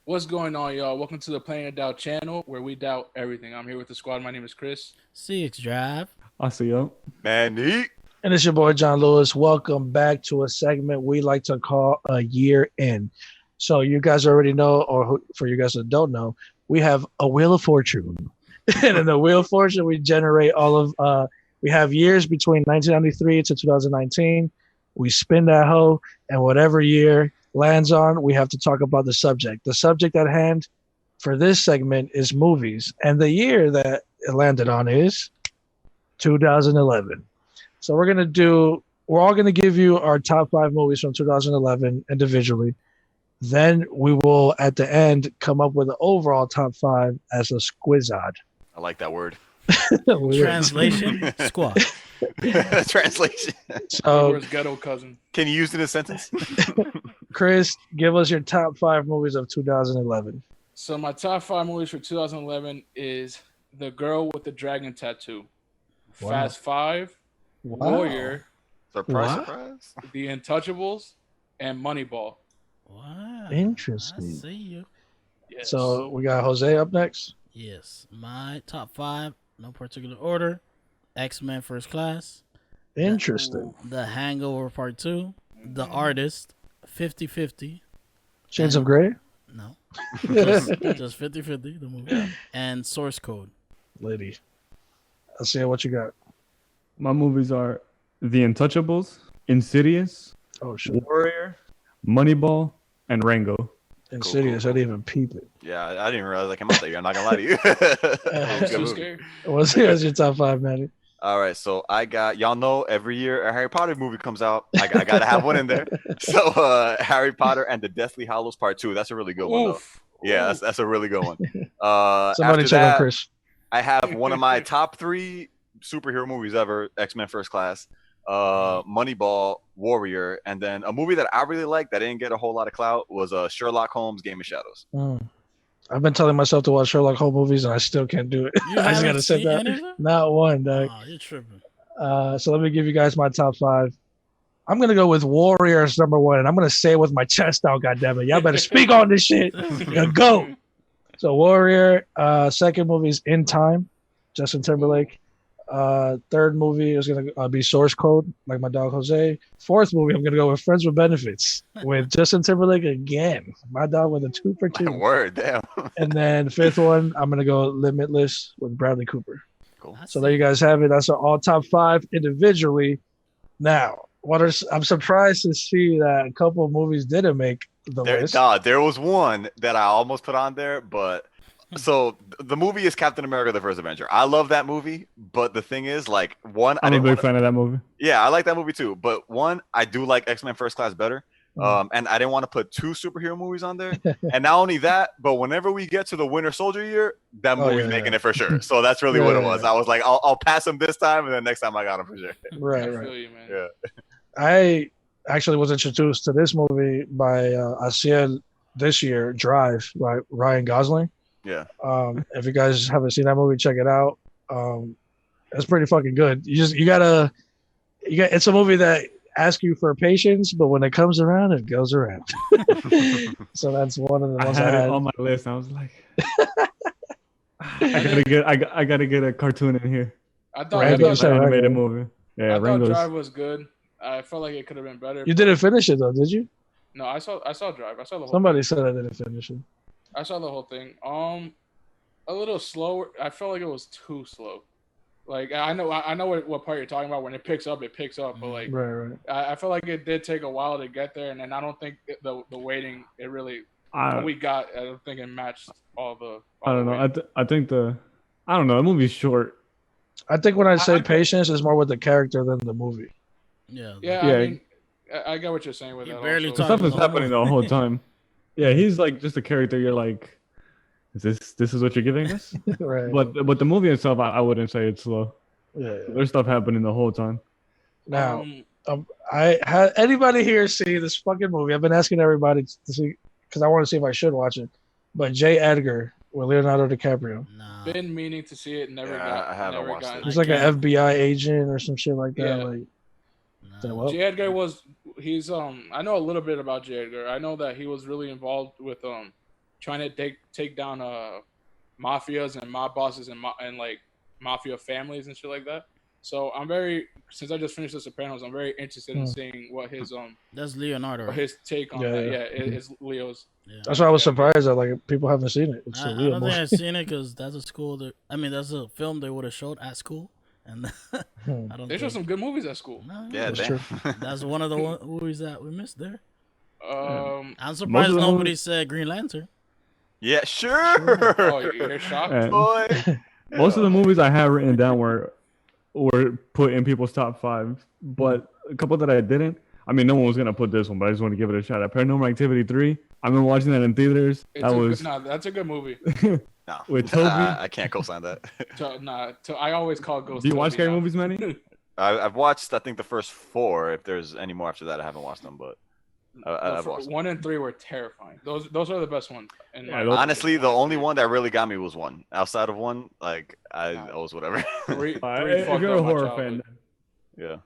What's going on, y'all? Welcome to the Planetofdoubt channel where we doubt everything. I'm here with the squad. My name is Chris. CX Drive. I see you. Man, neat. And it's your boy John Lewis. Welcome back to a segment we like to call a year in. So you guys already know, or for you guys that don't know, we have a Wheel of Fortune. And in the Wheel of Fortune, we generate all of, we have years between 1993 to 2019. We spin that hoe, and whatever year lands on, we have to talk about the subject. The subject at hand for this segment is movies. And the year that it landed on is 2011. So we're all going to give you our top 5 movies from 2011 individually. Then we will, at the end, come up with an overall top 5 as a squizzard. I like that word. Translation, squad. Translation. So, Where's ghetto cousin? Can you use it in a sentence? Chris, give us your top 5 movies of 2011. So my top 5 movies for 2011 is The Girl with the Dragon Tattoo, Wow. Fast 5, Wow. Warrior, Surprise, What? surprise. The Untouchables, and Moneyball. Wow. Interesting. I see you. Yes. So we got Jose up next. Yes. My top 5, no particular order. X-Men First Class. Interesting. The Hangover Part 2. The Artist. 50-50. Shades of Grey. No. Just 50-50, the movie. And Source Code. Lady. Let's see what you got. My movies are The Untouchables, Insidious, Oh, shit. Warrior, Moneyball, and Rango. Insidious. I didn't even peep it. Yeah, I didn't even realize I came out that year. I'm not gonna lie to you. I'm Good too movie. scared. What's your top 5, Manny? All right, so I got y'all know every year a Harry Potter movie comes out. I gotta have one in there. So Harry Potter and the Deathly Hallows Part 2. That's a really good one though. Oof. Yeah, Oof. that's a really good one. Somebody After check on that, Chris. I have one of my top 3 superhero movies ever, X-Men First Class, Moneyball, Warrior, and then a movie that I really liked that didn't get a whole lot of clout was Sherlock Holmes, Game of Shadows. I've been telling myself to watch Sherlock Holmes movies, and I still can't do it. You I just haven't gotta sit seen down. any of them? Not one, dog. Oh, you're tripping. So let me give you guys my top 5. I'm gonna go with Warrior as number 1, and I'm gonna say it with my chest out. Goddammit, y'all better speak on this shit. Go. So Warrior. Second movie is In Time, Justin Timberlake. Third movie is gonna be Source Code, like my dog Jose. Fourth movie, I'm gonna go with Friends with Benefits with Justin Timberlake again. My dog with a 2 for 2. Word, damn. And then fifth one, I'm gonna go Limitless with Bradley Cooper. Cool. So there you guys have it. That's our all top 5 individually. Now, I'm surprised to see that a couple of movies didn't make the list. There was one that I almost put on there, but so the movie is Captain America: The First Avenger. I love that movie, but the thing is, like, one, I I'm a didn't big want fan of that movie. Yeah, I like that movie too. But one, I do like X-Men First Class better. And I didn't want to put 2 superhero movies on there. And not only that, but whenever we get to the Winter Soldier year, that movie's making it for sure. So that's really what it was. I was like, I'll pass him this time, and then next time I got him for sure. Right, I right. feel you, man. Yeah. I actually was introduced to this movie by Asiel this year, Drive, by Ryan Gosling. Yeah. If you guys haven't seen that movie, check it out. It's pretty fucking good. It's a movie that asks you for patience, but when it comes around, it goes around. So that's one of the I ones had I it had. on my list. I was like, I gotta get a cartoon in here. I thought, Rango I said thought, Animated Rango. movie. Yeah, I thought Rango's. Drive was good. I felt like it could have been better. You didn't finish it though, did you? No, I saw Drive. I saw the whole Somebody said I didn't finish it. I saw the whole thing. A little slower. I felt like it was too slow. Like I know what part you're talking about. When it picks up, But like Right. I felt like it did take a while to get there, and then I don't think the waiting it really I what we got. I don't think it matched all the. I don't know. I think I don't know. The movie's short. I think when I say I- patience, is more with the character than the movie. Yeah. Yeah, Yeah. I mean, I get what you're saying with You that. barely also. Stuff talking is the whole happening the whole time. Yeah, he's like just a character. You're like, this is what you're giving us? Right. But the movie itself, I wouldn't say it's slow. Yeah. There's stuff happening the whole time. Now, anybody here see this fucking movie? I've been asking everybody to see because I want to see if I should watch it. But J. Edgar with Leonardo DiCaprio. Nah. been meaning to see it. I haven't watched it. He's like an FBI agent or some shit like that. Yeah. Like, Nah. well, J. Edgar he's I know a little bit about J. Edgar. I know that he was really involved with trying to take down mafias and mob bosses and like mafia families and shit like that. So since I just finished The Sopranos, I'm very interested in seeing what his That's Leonardo. what his take on that. Yeah, it's Leo's. Yeah. That's why I was surprised that like people haven't seen it. It's I a Leo don't movie. think I've seen it because that's a school that that's a film they would have showed at school, and I don't. They show think, some good movies at school. no, Yeah, That's damn. that's one of the movies that we missed there. I'm Most surprised of the nobody movies- said Green Lantern. Yeah, sure. Oh, you're shocked? And Boy. most of the movies I have written down were put in people's top 5, but a couple that I didn't. I mean, no one was gonna put this one, but I just want to give it a shot. Paranormal Activity 3. I've been watching that in theaters. That's a good movie. No, With Toby? I can't co-sign that. I always call Ghost. Do you watch Toby scary now. movies, Manny? I've watched, I think, the first 4. If there's any more after that, I haven't watched them, but I've watched them. 1 and 3 were terrifying. Those are the best ones. And Yeah, those- Honestly, the only one that really got me was 1. Outside of 1, like I was whatever. three If fucked you're a up my horror childhood. fan, Yeah.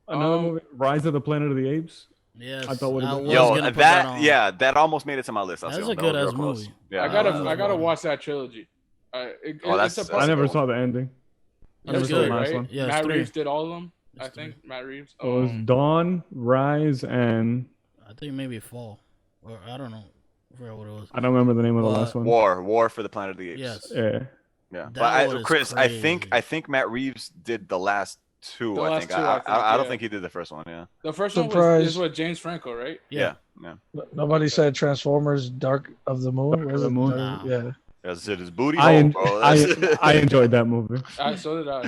another movie, Rise of the Planet of the Apes. Yes, I thought would've I been- was Yo, gonna put that on. that almost made it to my list. That's That a was good real ass close. movie. Yeah, I gotta watch that trilogy. that's- it's a I never possible- saw the ending. I never It's saw the good, last right? one. Yeah, it's Matt 3. Reeves did all of them. It's I think 3. Matt Reeves. It was Dawn, Rise, and I think maybe Fall, or I don't know. I forgot what it was. I don't remember the name of the What? last one. War for the Planet of the Apes. Yes. Yeah. Yeah, That but one is Chris, crazy. I think Matt Reeves did the last 2. The I last think. 2, I think, I don't yeah. think he did the first one. Yeah. The first one Surprise. is with James Franco, right? Yeah. Yeah. Nobody said Transformers: Dark of the Moon. Dark of the Moon? Dark- Nah. Yeah. That's it. His booty I, hole, en- bro. I, That's- I enjoyed that movie. So did I.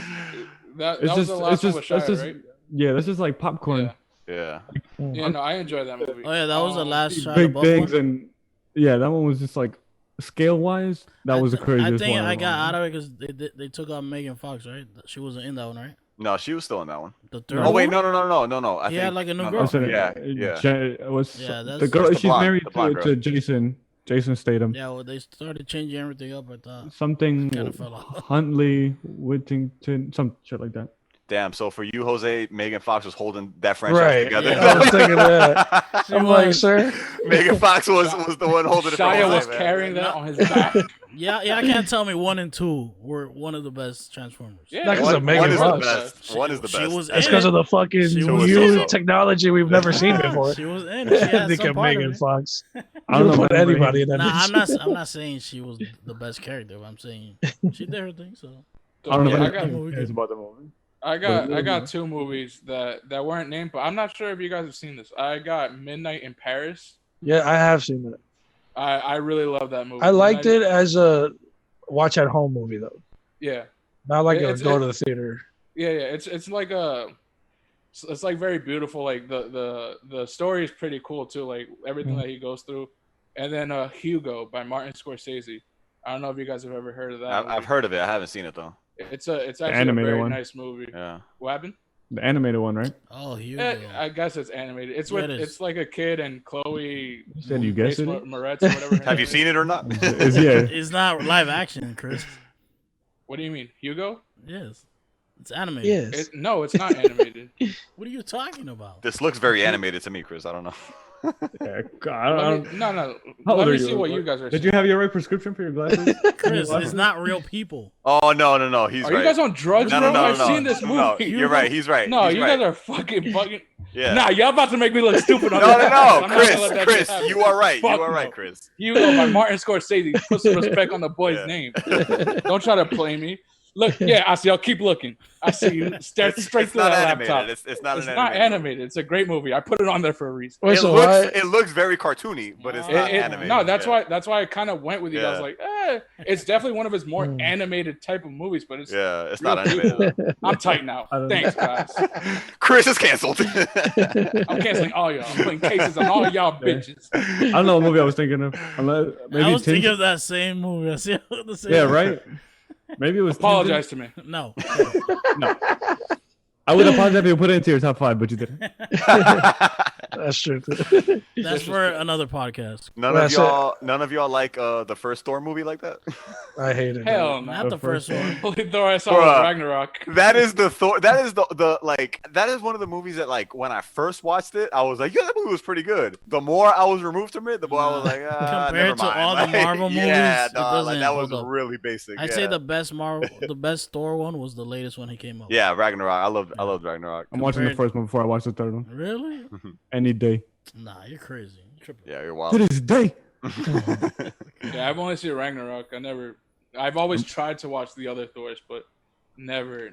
That It's was just, the it's last one just, with that's Shia, just, right? yeah, that's just like popcorn. Yeah. yeah. Yeah, no, I enjoyed that movie. Oh yeah, that was the last shot Big above things one. and yeah, that one was just like scale wise. That was the craziest I think one. I got out of it because they took out Megan Fox, right? She wasn't in that one, right? No, she was still in that one. The third. Oh wait, one? no. I He think had, like, a new no, girl. no. What's her name? Yeah. What's Yeah, the that's- girl? That's the She's blonde- married the blonde to girl. Jason Statham. Yeah, well, they started changing everything up. I thought. Something Kinda fell off. Huntley Whittington, some shit like that. Damn. So for you, Jose, Megan Fox was holding that franchise Right. together. Yeah. I was thinking that. She I'm like, was. sir. Megan Fox was the one holding it. for Shia Jose, was man. carrying that on his back. Yeah, I can't tell me 1 and 2 were one of the best Transformers. Yeah, Not 'cause of One Megan is the Fox. best. One is the She best. was That's in because it. of the fucking She was new in it. technology we've never seen before. She was in it. She had Think some of part Megan of it. Fox. I You don't know. put remember anybody in that. Nah, bitch. I'm not saying she was the best character. But I'm saying she did her thing. So I don't know Yeah, if I got, anyone cares about the movie. I got 2 movies that weren't named, but I'm not sure if you guys have seen this. I got Midnight in Paris. Yeah, I have seen that. I really love that movie. I liked Midnight- it as a watch at home movie though. Yeah, Not like It's- go to the theater. yeah. It's like it's like very beautiful. Like the story is pretty cool too. Like everything that he goes through, and then Hugo by Martin Scorsese. I don't know if you guys have ever heard of that. I've movie. heard of it. I haven't seen it though. It's actually a animated very one. nice movie. Yeah. What happened? The animated one, right? oh, Hugo. I guess it's animated. It's Yeah, with it is. it's like a kid and Chloe. You said you guessed it. Moretz or whatever. her Have you name seen it or not? Is yeah. It's not live action, Chris. What do you mean, Hugo? Yes, it's animated. Yes. No, it's not animated. What are you talking about? This looks very animated to me, Chris. I don't know. Yeah, I don't, No. How old Let are me you? see what you guys are Did saying. you have your right prescription for your glasses? Chris, it's not real people. Oh no. He's Are right. you guys on drugs, no, bro? no, no, I've no, seen this movie. No, you're right. He's right. No, He's you right. guys are fucking bugging. Yeah. Nah, y'all about to make me look stupid on No, this no, podcast. no, I'm not gonna let that shit Chris, happen. you are right. Fuck You are right, no. Chris. Hugo by Martin Scorsese. Put some respect on the boy's Yeah. name. Don't try to play me. Look, yeah, I see. I'll keep looking. I see you. Stare straight It's through not that animated. laptop. It's not It's an not animated. animated. It's a great movie. I put it on there for a reason. Wait, It so looks why? it looks very cartoony, but it's not animated. No, that's yeah. why I kind of went with you. I was Yeah. like, it's definitely one of his more Hmm. animated type of movies, but it's Yeah, it's real not animated. though. I'm tight now. I don't Thanks, guys. Chris is canceled. I'm canceling all y'all. I'm putting cases on all y'all bitches. I don't know what movie I was thinking of. Unless, maybe I was Tinge- thinking of that same movie. I see the same. Yeah, right. Maybe it was. Apologize to me. No. No. I would apologize if you put it into your top 5, but you didn't. That's true. That's for another podcast. None of y'all like the first Thor movie like that. I hate it. Hell no. Not the first one. Only Thor I saw was Ragnarok. That is the Thor. That is the like. That is one of the movies that like when I first watched it, I was like, yeah, that movie was pretty good. The more I was removed from it, the more I was like, compared never to mind. all Like, the Marvel movies, yeah, it no, doesn't like that was hold up. really basic. I'd say the best Thor one was the latest one he came up with. Yeah, Ragnarok. I loved Ragnarok. I'm watching the first one before I watch the third one. Really? Any day. Nah, you're crazy. You're tripping. Yeah, you're wild. To this day. Yeah, I've only seen Ragnarok. I've always tried to watch the other Thors, but never.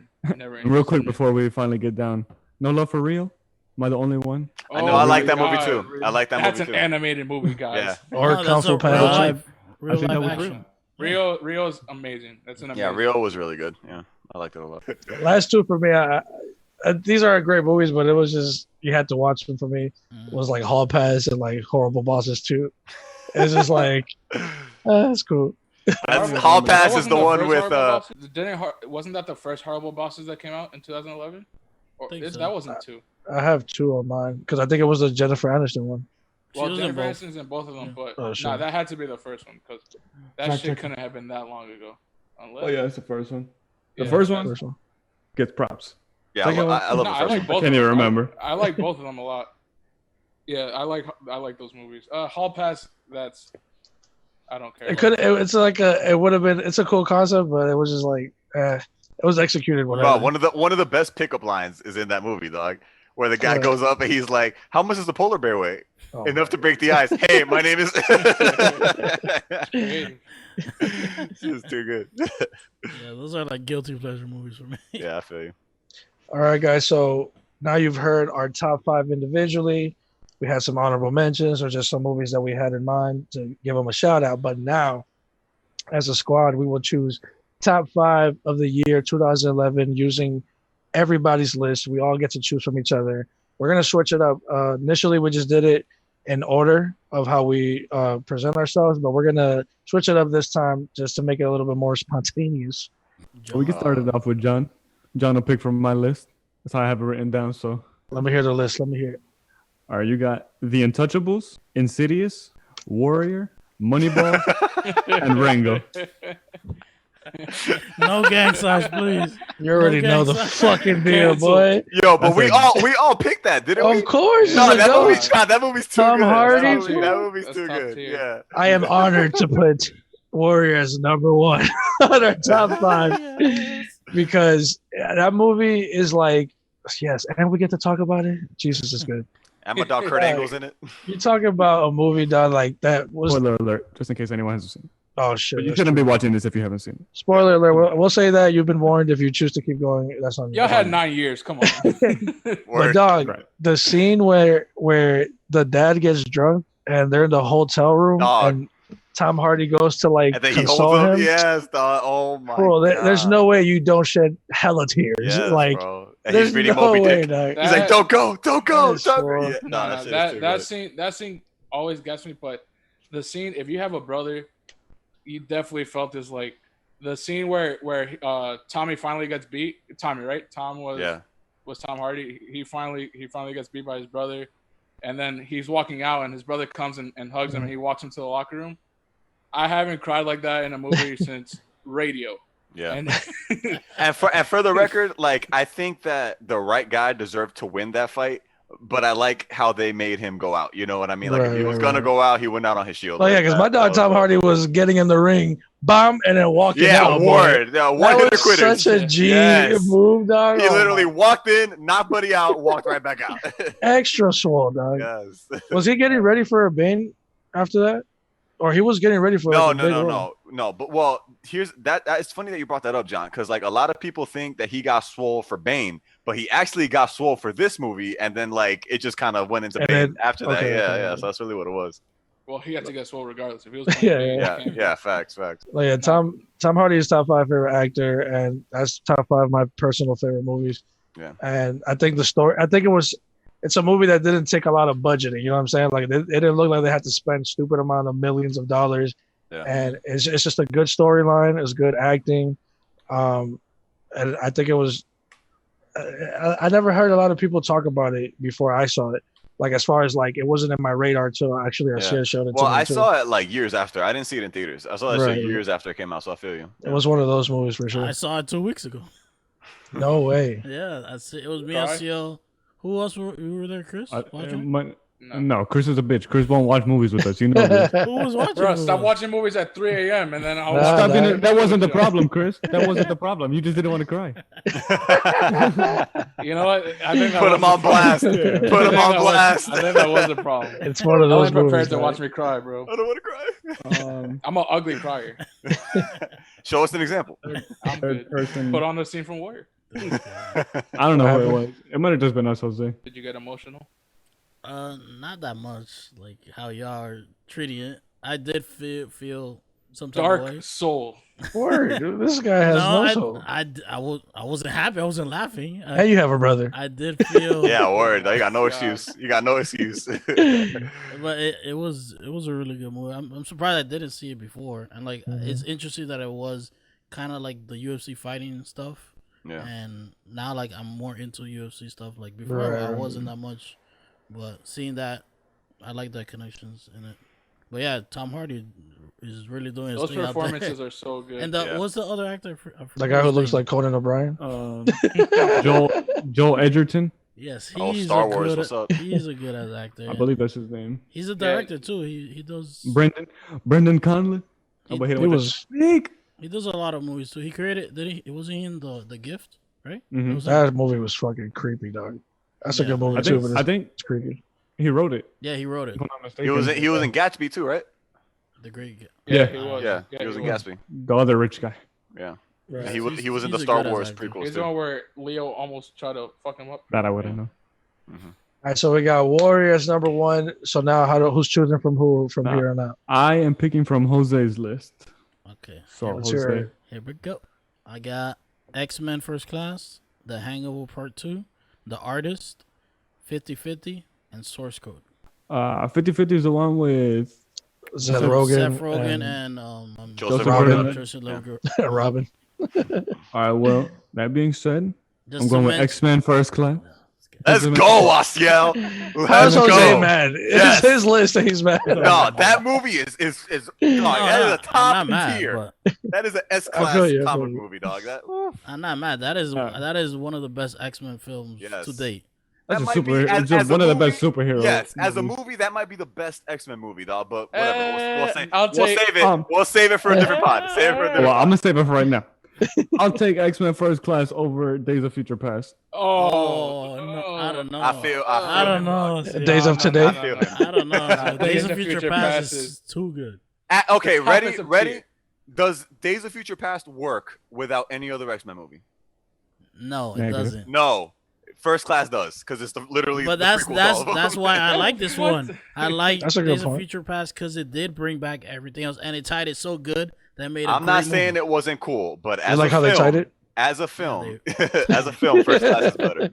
Real quick before we finally get down. No Love for Real? Am I the only one? I know. I like that movie too. I like that movie too. That's an animated movie, guys. Yeah. Or Kung Fu Panda. Real life action. Rio is amazing. That's an amazing. Yeah, Rio was really good. Yeah, I liked it a lot. Last two for me. These are great movies, but it was just you had to watch them for me. It was like Hall Pass and like Horrible Bosses 2. It's just like that's cool. Hall Pass is the one with wasn't that the first Horrible Bosses that came out in 2011? Or so. That wasn't 2. I have 2 on mine because I think it was the Jennifer Aniston one. Well, Jennifer Aniston's in both of them, but sure. that had to be the first one because that shit couldn't have been that long ago. Oh yeah, it's the first one. The first one gets props. Yeah, I love the first one. I can't even remember. I like both of them a lot. Yeah, I like those movies. Hall Pass, I don't care. It's like it would have been. It's a cool concept, but it was just like it was executed. Bro, one of the best pickup lines is in that movie, dog. Where the guy goes up and he's like, "How much does the polar bear weigh?" Enough to break the ice. Hey, my name is. This is too good. Yeah, those are like guilty pleasure movies for me. Yeah, I feel you. All right, guys. So now you've heard our top 5 individually. We had some honorable mentions or just some movies that we had in mind to give them a shout out. But now, as a squad, we will choose top 5 of the year 2011 using everybody's list. We all get to choose from each other. We're going to switch it up. Initially, we just did it in order of how we present ourselves, but we're going to switch it up this time just to make it a little bit more spontaneous. We can start it off with John. John will pick from my list. That's how I have it written down. So let me hear the list. Let me hear it. All right, you got The Untouchables, Insidious, Warrior, Moneyball, and Rango. No gang signs, please. You already know the fucking deal, boy. Yo, but we all picked that, didn't we? Of course. No, that movie's too Tom good. Hardy. That movie's too good. Tier. Yeah. I am honored to put Warrior as number 1 on our top 5 because that movie is like, yes, and we get to talk about it. Jesus is good. And my dog Kurt Angle's in it. You're talking about a movie done like that was. Spoiler alert, just in case anyone hasn't seen it. Oh shit! But you shouldn't be watching this if you haven't seen it. Spoiler alert. We'll say that you've been warned. If you choose to keep going, that's on you. Y'all had 9 years. Come on. But dog, the scene where the dad gets drunk and they're in the hotel room and Tom Hardy goes to like and then console he holds him. Yes, dog. Oh my bro, god. There's no way you don't shed hella tears. Yes, like, bro. And there's he's no way. He's like, don't go. Yes, that scene always gets me. But the scene, if you have a brother, you definitely felt this like the scene where Tommy finally gets beat. Tommy, right? Tom was Tom Hardy. He finally gets beat by his brother, and then he's walking out, and his brother comes and hugs him, and he walks him to the locker room. I haven't cried like that in a movie since Radio. Yeah. And for the record, like I think that the right guy deserved to win that fight, but I like how they made him go out. You know what I mean? Like if he was gonna go out, he went out on his shield. Oh yeah, because my dog Tom Hardy was getting in the ring, bomb, and then walking out. Word. Yeah, one hitter quitters. Such a G move, dog. He literally walked in, knocked Buddy out, walked right back out. Extra swole, dog. Yes. Was he getting ready for a Bane after that? Or he was getting ready for no. But well, here's that. It's funny that you brought that up, John, because like a lot of people think that he got swole for Bane, but he actually got swole for this movie, and then like it just kind of went into Bane after that. Yeah. So that's really what it was. Well, he had to get swole regardless. If he was yeah. Facts. Like, yeah, Tom Hardy is top 5 favorite actor, and that's top 5 of my personal favorite movies. Yeah. And I think it's a movie that didn't take a lot of budgeting. You know what I'm saying? Like it didn't look like they had to spend stupid amount of millions of dollars. Yeah. And it's just a good storyline. It's good acting. And I think it was. I never heard a lot of people talk about it before I saw it, like as far as like it wasn't in my radar until actually I showed it to Well, me I too. saw it like years after. I didn't see it in theaters. I saw that shit years after it came out, so I feel you. It was one of those movies for sure. I saw it 2 weeks ago. No way. Yeah, it was me and CL. Who else were there, Chris? Watching? No, Chris is a bitch. Chris won't watch movies with us. You know this. Who was watching? Bro, stop watching movies at 3 a.m. and then I'll that wasn't the problem, Chris. That wasn't the problem. You just didn't want to cry. You know what? I think Put him on blast. Put him on blast. I think that was the problem. It's one of those I'm movies. prepared to watch me cry, bro. I don't want to cry. I'm an ugly crier. Show us an example. I'm good. Put on the scene from Warrior. I don't know who it was. It might have just been us, Jose. Did you get emotional? Not that much. Like how y'all are treating it. I did feel some type Dark of way. soul. Word. This guy has no soul. I wasn't happy. I wasn't laughing. Hey, you have a brother. I did feel. Yeah, word. You got no excuse. You got no excuse. But it was a really good movie. I'm surprised I didn't see it before, and like it's interesting that it was kind of like the UFC fighting stuff. Yeah. And now like I'm more into UFC stuff. Like before I wasn't that much, but seeing that, I like the connections in it. But yeah, Tom Hardy is really doing his Those thing performances are so good. And what's the other actor? The guy who looks like Conan O'Brien. Joel Edgerton. Yes, he's Star Wars. What's up? He's a good ass actor. I believe that's his name. He's a director too. He does. Brendan Conley. He does a lot of movies too. He created. Was he in the Gift? Right. Mm-hmm. That movie was fucking creepy, dog. That's a good movie too. But I think it's creepy. He wrote it. Yeah, he wrote it. He was in Gatsby too, right? The Great. Yeah, he was. Yeah, he was in Gatsby. The other rich guy. Yeah. Right. He was in the Star Wars prequels He's the one where Leo almost tried to fuck him up. That I wouldn't know. All right, so we got Warriors number 1. So now, who's choosing from who from here on out? I am picking from Jose's list. Okay. So Jose. Here we go. I got X-Men First Class, The Hangover Part 2, The Artist, 50-50, and Source Code. 50-50 is the one with Seth Rogen and Joseph Robin. Robin. All right. Well, that being said, Just I'm going with X-Men First Class. Let's go, Asiel. Let's go, man. It's his list and he's mad. No, that movie is that is a top tier. That is an S-class comic movie, dog. I'm not mad. That is one of the best X-Men films to date. That's just one of the best superheroes. Yes, as a movie, that might be the best X-Men movie, dog. But whatever, we'll save it for a different pod. Well, I'm gonna save it for right now. I'll take X-Men First Class over Days of Future Past. Oh no, I don't know. I don't know. Days of Today. I don't know. Days of Future Past is too good. Okay, ready? Does Days of Future Past work without any other X-Men movie? No, it doesn't. No. First Class does, because it's literally. But that's why I like this one. I like Days of Future Past because it did bring back everything else, and it tied it so good that made. I'm not saying it wasn't cool, but as like how they tied it. As a film, First Class is better.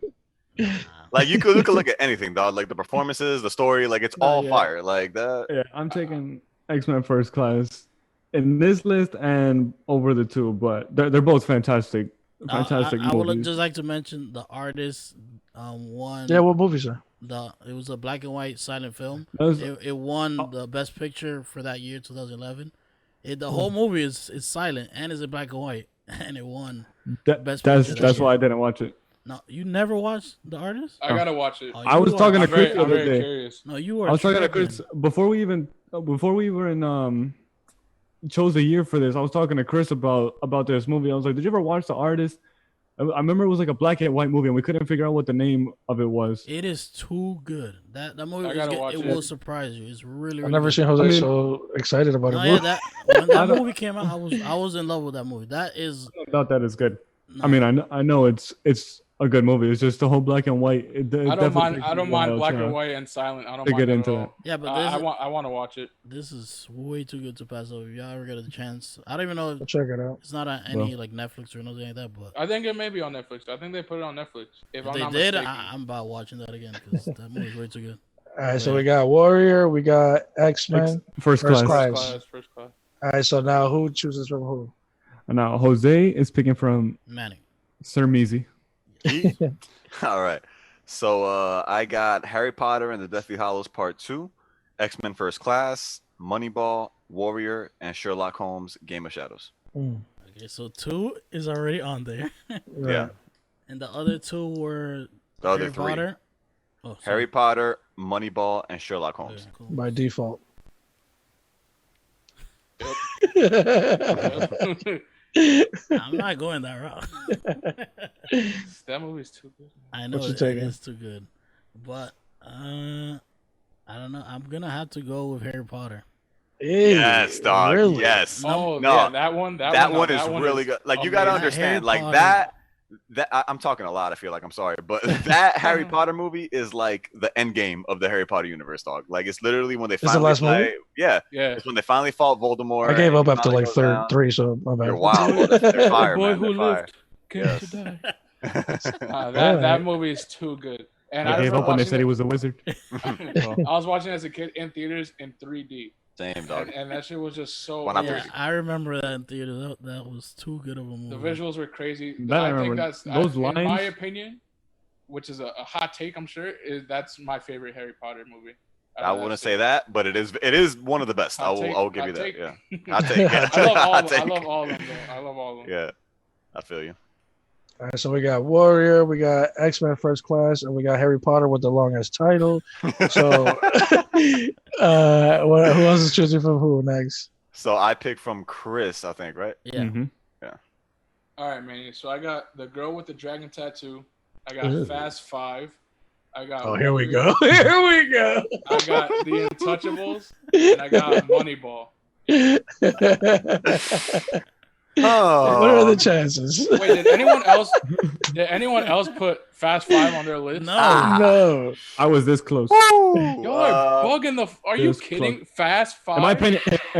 Like you could look at anything, dog. Like the performances, the story, like it's all fire. Like that. Yeah, I'm taking X-Men First Class in this list and over the two, but they're both fantastic. Fantastic I movies. would just like to mention The Artist. One. Yeah, what movies are? It was a black and white silent film. Was, it won the best picture for that year, 2011. The whole movie is silent and is in black and white, and it won best picture. That's why I didn't watch it. No, you never watched The Artist? I gotta watch it. I was talking to Chris the other day. Curious. No, you were. I was talking to Chris before we even chose the year for this. I was talking to Chris about this movie. I was like, "Did you ever watch The Artist?" I remember it was like a black and white movie, and we couldn't figure out what the name of it was. It is too good. That movie it will surprise you. It's really. I've never seen Jose so excited about it. Yeah, when that movie came out, I was in love with that movie. That is. I thought that is good. No. I mean, I know it's a good movie. It's just the whole black and white. I don't mind black and white and silent. I don't mind get into that. Yeah, but I want to watch it. This is way too good to pass over. If y'all ever get a chance, I don't even know. Check it out. It's not on any like Netflix or nothing like that. But I think it may be on Netflix. I think they put it on Netflix. If they did, I'm about watching that again because that movie is way too good. All right, so we got Warrior, we got X-Men, First Class. All right, so now who chooses from who? And now Jose is picking from Manning. Sir Meezy. All right. So I got Harry Potter and the Deathly Hallows Part 2, X-Men First Class, Moneyball, Warrior, and Sherlock Holmes Game of Shadows. Okay, so 2 is already on there. Right. Yeah. And the other 2 were The other Harry 3. Potter. Oh, Harry Potter, Moneyball, and Sherlock Holmes. Okay, cool. By default. I'm not going that route. That movie's too good. I know What you it taking? is too good, but I don't know. I'm gonna have to go with Harry Potter. Hey, Yes, dog. Really? Yes. Oh No, yeah, that one. That one is really good. Like you gotta amazing. understand, Harry like Potter. I'm talking a lot. I feel like I'm sorry, but that Harry Potter movie is like the end game of the Harry Potter universe, dog. Like it's literally when they Is the finally last movie? yeah, Yeah. it's when they finally fought Voldemort. I gave and up he after finally like goes third down. 3, so my bad. You're wild. Bro. They're fire, The boy man. who They're fire. lived came Yes. to die. Yeah. That movie is too good. And I gave remember up when they watching said it- he was a wizard. I was watching it as a kid in theaters in 3D, Same, dog. and that shit was just so. Why not Yeah, 3D? I remember that in theater. That was too good of a movie. The visuals were crazy. That I I think remember. that's Those in my lines- opinion, which is a hot take. I'm sure that's my favorite Harry Potter movie. I wouldn't say that, but it is one of the best. I Hot take, will give hot you that. take. Yeah, I take. Yeah. I love all. Hot Of them. I take. love all of them. Though. I love all of them. Yeah, I feel you. All right, so we got Warrior, we got X-Men First Class, and we got Harry Potter with the longest title. So, who else is choosing from who next? So I picked from Chris, I think, right? Yeah. Mhm. All right, man. So I got the girl with the dragon tattoo. I got Ooh. Fast 5. I got. Oh, here we Warrior. go. Here we go. I got The Untouchables, and I got Moneyball. Oh, What are the chances? Wait, did anyone else put Fast 5 on their list? No. No. I was this close. Y'all are bugging the. Are you was kidding? Fast 5. In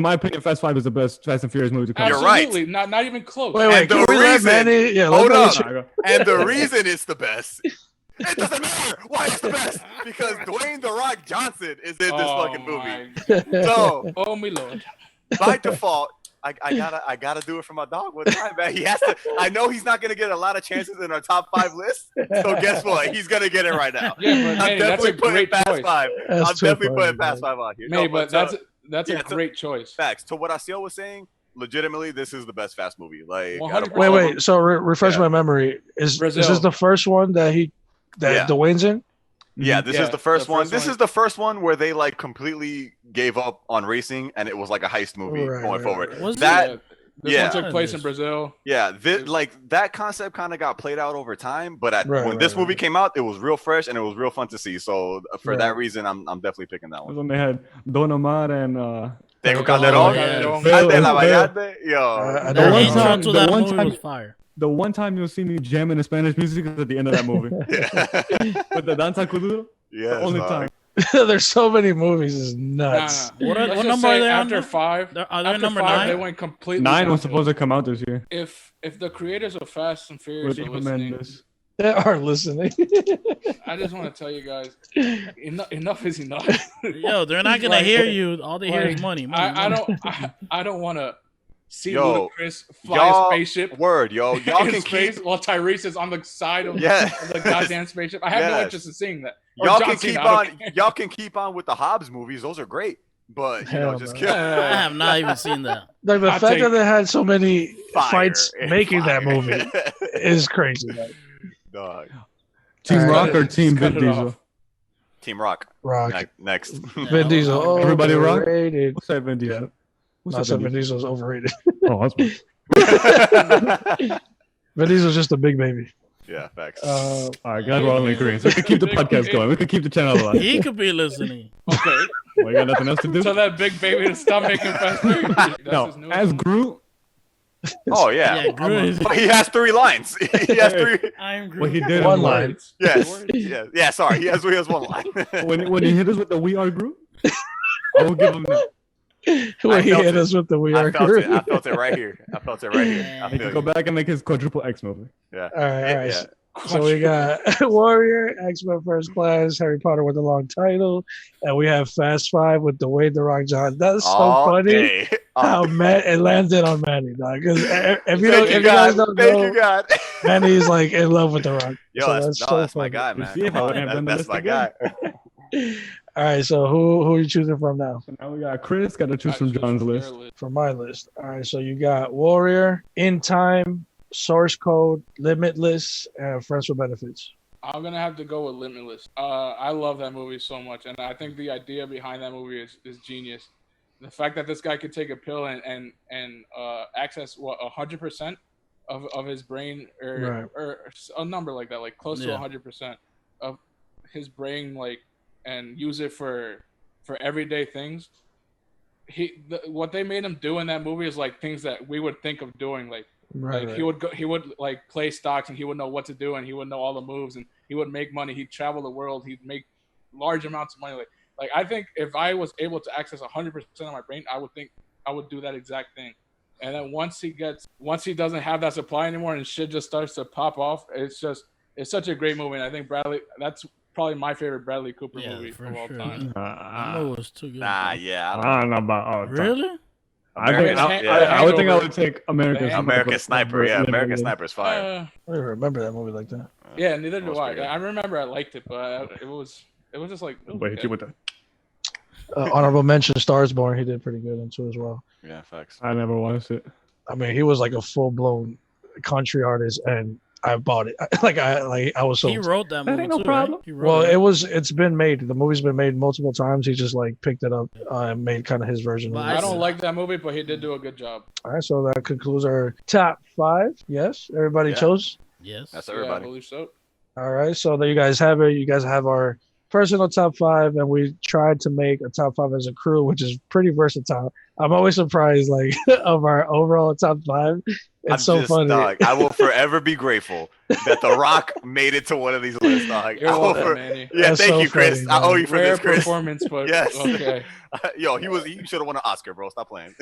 my opinion, Fast Five is the best Fast and Furious movie to come. You're right. Absolutely, not even close. Wait, And can the we let reason- Manny? Yeah, Hold let up. Manny- and the reason it's the best, it doesn't matter why it's the best because Dwayne the Rock Johnson is in this fucking movie. So Oh my lord. by default, I gotta do it for my dog one time, man. He has to. I know he's not gonna get a lot of chances in our top 5 list. So guess what? He's gonna get it right now. Yeah, but I'm Manny, that's definitely a putting great Fast choice. 5. That's I'm too definitely funny, putting Fast man. 5 on here. Manny, No, but that's yeah, a great choice. facts. To what Asiel was saying, legitimately, this is the best Fast movie. Like, 100%. out of all Wait, of wait. them. So refresh Yeah. my memory. Is Brazil. this the first one that Yeah. Dwayne's in? Yeah, this Yeah, is the first the one. first This one. is the first one where they like completely gave up on racing, and it was like a heist movie Right, going right, forward. right. Was That it? This yeah. one took place in Brazil. Yeah, like that concept kind of got played out over time, but Right, when this right, movie right. came out, it was real fresh and it was real fun to see. So for Right. that reason, I'm definitely picking that That's one. when they had Don Omar and Tengo Oh, Calderón, yeah. Ande la Phil. Vallarde, yo. I The don't know. intro time- to the that one movie time- was fire. the one time you'll see me jamming the Spanish music is at the end of that movie Yeah. with the Danza Kuduro. Yes, The only dog. time. There's so many movies. It's nuts. Nah. What Let's what just number say are they on? after now? 5? Are they After number 5, they 9? went completely. 9 was downhill. supposed to come out this year. If the creators of Fast and Furious With are Eva listening, Mendes. They are listening. I just want to tell you guys, enough is enough. Yo, they're not gonna Like- hear you. All they hear like, is money. I don't want to see Yo, Ludacris fly y'all- a spaceship Word, yo. Y'all in can space keep while Tyrese is on the side of, Yeah. of the goddamn spaceship. I have no Yes. interest in seeing that. Or y'all John can Cena, keep I don't on care. y'all can keep on with the Hobbs movies. Those are great. But you Hell know, just no. kill. I have not even seen that. Like the Hot fact take. that they had so many Fire fights and making that fire. movie is crazy. Like, Dog. Team All right. Rock or Team Just cut Vin it Diesel? off. Team Rock. Rock, Next. Vin Diesel. Oh, Everybody Rock? overrated. What's that Vin Diesel? Yeah. What's No, I that said Vin Vin Diesel? Diesel's overrated. Oh, that's one. Vin Diesel's just a big baby. Yeah, facts. All right, glad we're all in agreement. So we can keep the podcast going. We can keep the channel alive. He could be listening. Okay, Well, you got nothing else to do? tell that big baby to stop making Fast and Furious. That's No, his new as one. Groot, Oh yeah. Yeah, Groot. But he has 3 lines. He has 3. I'm Groot. what he did One in line. Words. Yes. Words. Yeah. Sorry. He has 1 line. when he hit us with the "We Are Groot," I will give him that. When he felt hit it. us with the We I Are felt Groot. it right here. I felt it right here. I He feel can go you. back and make his quadruple X movie. Yeah. All right, all right. Yeah. So we got Warrior, X-Men First Class, Harry Potter with a long title, and we have Fast Five with Dwayne The Rock Johnson. That's so All funny day. how it landed on Manny, dog. Because if you Thank you, guys God. don't Thank know, you, God. Manny's like in love with The Rock. Yo, So that's so my funny. guy, You man. see, if Come I on. wouldn't have done the That's list my again. guy. All right, so who are you choosing from now? So now we got Chris. Got to choose from John's list. From my list. All right, so you got Warrior, In Time, Source Code, Limitless, and Friends with Benefits. I'm gonna have to go with Limitless. I love that movie so much, and I think the idea behind that movie is genius. The fact that this guy could take a pill and access 100% of his brain or a number like that, like close to 100% of his brain, like, and use it for everyday things. What they made him do in that movie is like things that we would think of doing, like he would like play stocks and he would know what to do and he would know all the moves and he would make money. He'd travel the world. He'd make large amounts of money. Like I think if I was able to access 100% of my brain, I would think I would do that exact thing. And then once he doesn't have that supply anymore and shit just starts to pop off, it's such a great movie. And I think that's probably my favorite Bradley Cooper movie of all time. That movie was too good. Yeah. I don't know about all the time. Really? I would think I would take American Sniper. Yeah, American Sniper's fire. I don't remember that movie like that. Yeah, neither do I. I remember I liked it, but it was just like. Wait, hit you with that. Honorable mention: Stars Born. He did pretty good into as well. Yeah, facts. I never watched it. I mean, he was like a full blown country artist, and I bought it. I was so. He wrote that movie. That ain't no too, problem. Right? Well, it's been made. The movie's been made multiple times. He just like picked it up and made kind of his version. I don't like that movie, but he did do a good job. All right, so that concludes our top 5. Yes, everybody chose. Yes, that's everybody. I believe so. All right, so there you guys have it. You guys have our personal top 5, and we tried to make a top 5 as a crew, which is pretty versatile. I'm always surprised, like, of our overall top 5. It's so funny. Dog, I will forever be grateful that The Rock made it to one of these lists, dog. You're welcome, Manny. Yeah, That's thank so you, Chris. funny, I owe you for Rare this, Chris. performance, but yes. Okay. Yo, he should have won an Oscar, bro. Stop playing.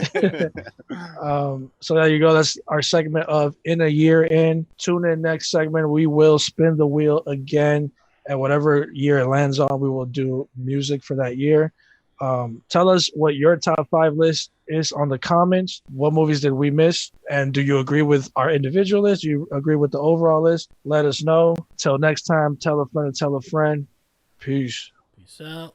So there you go. That's our segment of In a Year In. Tune in next segment. We will spin the wheel again, and whatever year it lands on, we will do music for that year. Tell us what your top 5 list is on the comments. What movies did we miss? And do you agree with our individual list? Do you agree with the overall list? Let us know. Till next time, tell a friend to tell a friend. Peace. Peace out.